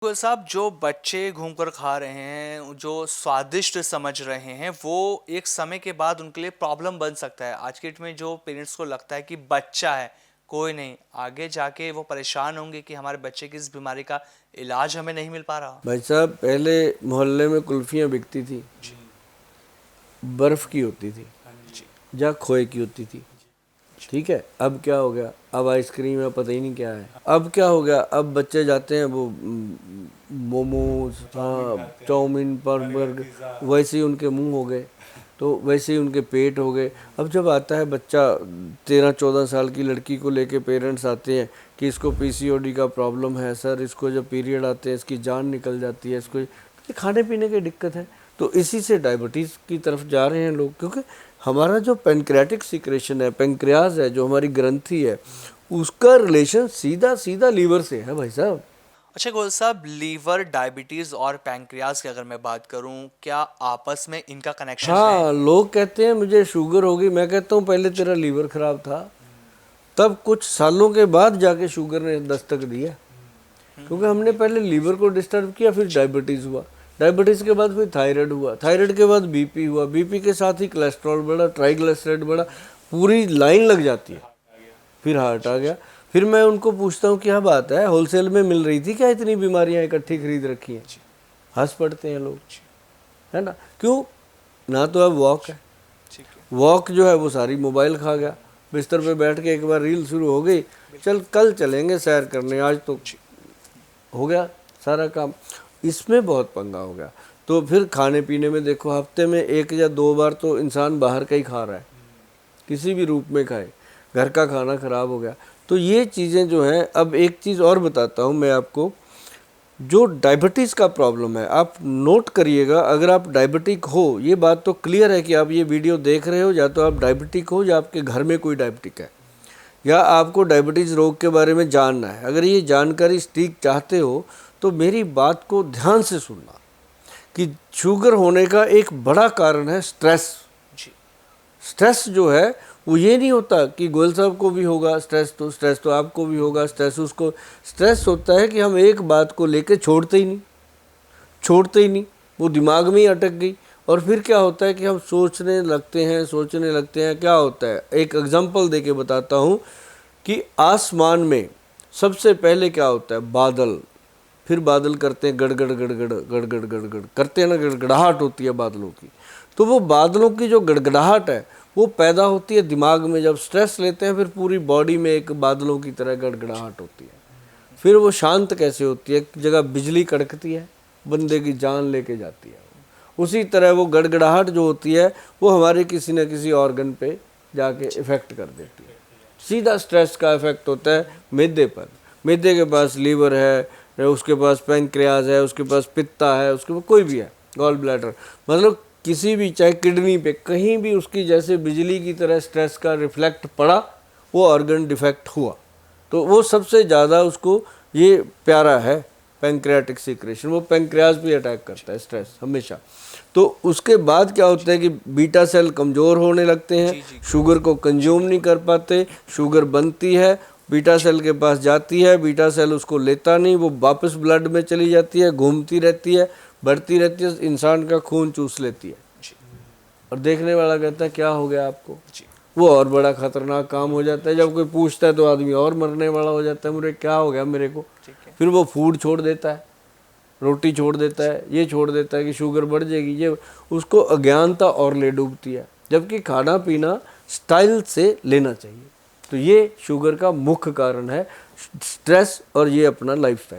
बिल्कुल साहब, जो बच्चे घूमकर खा रहे हैं, जो स्वादिष्ट समझ रहे हैं, वो एक समय के बाद उनके लिए प्रॉब्लम बन सकता है। आज के डेट में जो पेरेंट्स को लगता है कि बच्चा है, कोई नहीं, आगे जाके वो परेशान होंगे कि हमारे बच्चे की इस बीमारी का इलाज हमें नहीं मिल पा रहा। भाई साहब, पहले मोहल्ले में कुल्फियाँ बिकती थी, जी। बर्फ की होती थी जी। या खोए की होती थी। ठीक है, अब क्या हो गया? अब आइसक्रीम है, पता ही नहीं क्या है। अब क्या हो गया? अब बच्चे जाते हैं वो मोमोज, हाँ, चाउमीन, बर्गर, वैसे ही उनके मुंह हो गए, तो वैसे ही उनके पेट हो गए। अब जब आता है बच्चा 13-14 साल की लड़की को लेके, पेरेंट्स आते हैं कि इसको पीसीओडी का प्रॉब्लम है सर, इसको जब पीरियड आते हैं इसकी जान निकल जाती है, इसको ये खाने पीने की दिक्कत है। तो इसी से डायबिटीज़ की तरफ जा रहे हैं लोग, क्योंकि हमारा जो पेनक्रियाटिक सिक्रेशन है, पेनक्रियाज है, जो हमारी ग्रंथि है, उसका रिलेशन सीधा सीधा लीवर से है भाई साहब। अच्छा गोयल साहब, लीवर, डायबिटीज और पैंक्रियाज की अगर मैं बात करूं, क्या आपस में इनका कनेक्शन है? हाँ, लोग कहते हैं मुझे शुगर होगी, मैं कहता हूँ पहले तेरा लीवर खराब था, तब कुछ सालों के बाद जाके शुगर ने दस्तक दिया, क्योंकि हमने पहले लीवर को डिस्टर्ब किया, फिर डायबिटीज़ हुआ, डायबिटीज़ के बाद फिर थायराइड हुआ, थायराइड के बाद बीपी हुआ, बीपी के साथ ही कोलेस्ट्रॉल बढ़ा, ट्राइग्लिसराइड बढ़ा, पूरी लाइन लग जाती है, फिर हार्ट आ गया। फिर मैं उनको पूछता हूँ क्या बात है, होलसेल में मिल रही थी क्या, इतनी बीमारियाँ इकट्ठी खरीद रखी हैं? हंस पड़ते हैं लोग, है ना? क्यों? ना तो अब वॉक है, ठीक है। वॉक जो है वो सारी मोबाइल खा गया। बिस्तर पे बैठ के एक बार रील शुरू हो गई, चल कल चलेंगे सैर करने, आज तो हो गया सारा काम। इसमें बहुत पंगा हो गया। तो फिर खाने पीने में देखो, हफ्ते में 1 या 2 बार तो इंसान बाहर का ही खा रहा है, किसी भी रूप में खाए, घर का खाना खराब हो गया। तो ये चीज़ें जो हैं, अब एक चीज़ और बताता हूँ मैं आपको, जो डायबिटीज़ का प्रॉब्लम है, आप नोट करिएगा, अगर आप डायबिटिक हो, ये बात तो क्लियर है कि आप ये वीडियो देख रहे हो, या तो आप डायबिटिक हो या आपके घर में कोई डायबिटिक है, या आपको डायबिटीज़ रोग के बारे में जानना है। अगर ये जानकारी ठीक चाहते हो तो मेरी बात को ध्यान से सुनना कि शुगर होने का एक बड़ा कारण है स्ट्रेस। जी। स्ट्रेस जो है वो ये नहीं होता कि गोयल साहब को भी होगा स्ट्रेस, तो स्ट्रेस तो आपको भी होगा, स्ट्रेस उसको। स्ट्रेस होता है कि हम एक बात को लेके छोड़ते ही नहीं, छोड़ते ही नहीं, वो दिमाग में ही अटक गई, और फिर क्या होता है कि हम सोचने लगते हैं, सोचने लगते हैं। क्या होता है, एक एग्जांपल देके बताता हूँ कि आसमान में सबसे पहले क्या होता है, बादल, फिर बादल करते हैं गड़गड़ गड़गड़ गड़गड़ गड़गड़ करते हैं ना, गड़गड़ाहट होती है बादलों की। तो वो बादलों की जो गड़गड़ाहट है वो पैदा होती है दिमाग में, जब स्ट्रेस लेते हैं फिर पूरी बॉडी में एक बादलों की तरह गड़गड़ाहट होती है। फिर वो शांत कैसे होती है, एक जगह बिजली कड़कती है, बंदे की जान लेके जाती है। उसी तरह वो गड़गड़ाहट जो होती है वो हमारे किसी न किसी ऑर्गन पे जाके इफ़ेक्ट कर देती है। सीधा स्ट्रेस का इफेक्ट होता है मैदे पर। मैदे के पास लीवर है, उसके पास पैंक्रियाज है, उसके पास पित्ता है, उसके पास कोई भी है, गॉल ब्लैडर, मतलब किसी भी, चाहे किडनी पे, कहीं भी उसकी जैसे बिजली की तरह स्ट्रेस का रिफ्लेक्ट पड़ा, वो ऑर्गन डिफेक्ट हुआ। तो वो सबसे ज़्यादा उसको ये प्यारा है पैंक्रियाटिक सिक्रेशन, वो पैंक्रियाज पे अटैक करता है स्ट्रेस हमेशा। तो उसके बाद क्या होता है कि बीटा सेल कमज़ोर होने लगते हैं, शुगर को कंज्यूम नहीं कर पाते, शुगर बनती है, बीटा सेल के पास जाती है, बीटा सेल उसको लेता नहीं, वो वापस ब्लड में चली जाती है, घूमती रहती है, बढ़ती रहती है, इंसान का खून चूस लेती है, और देखने वाला कहता है क्या हो गया आपको। वो और बड़ा खतरनाक काम हो जाता है, जब कोई पूछता है तो आदमी और मरने वाला हो जाता है, मुझे क्या हो गया मेरे को। फिर वो फूड छोड़ देता है, रोटी छोड़ देता है, ये छोड़ देता है कि शुगर बढ़ जाएगी, ये उसको अज्ञानता और ले डूबती है, जबकि खाना पीना स्टाइल से लेना चाहिए। तो ये शुगर का मुख्य कारण है, स्ट्रेस और ये अपना लाइफस्टाइल।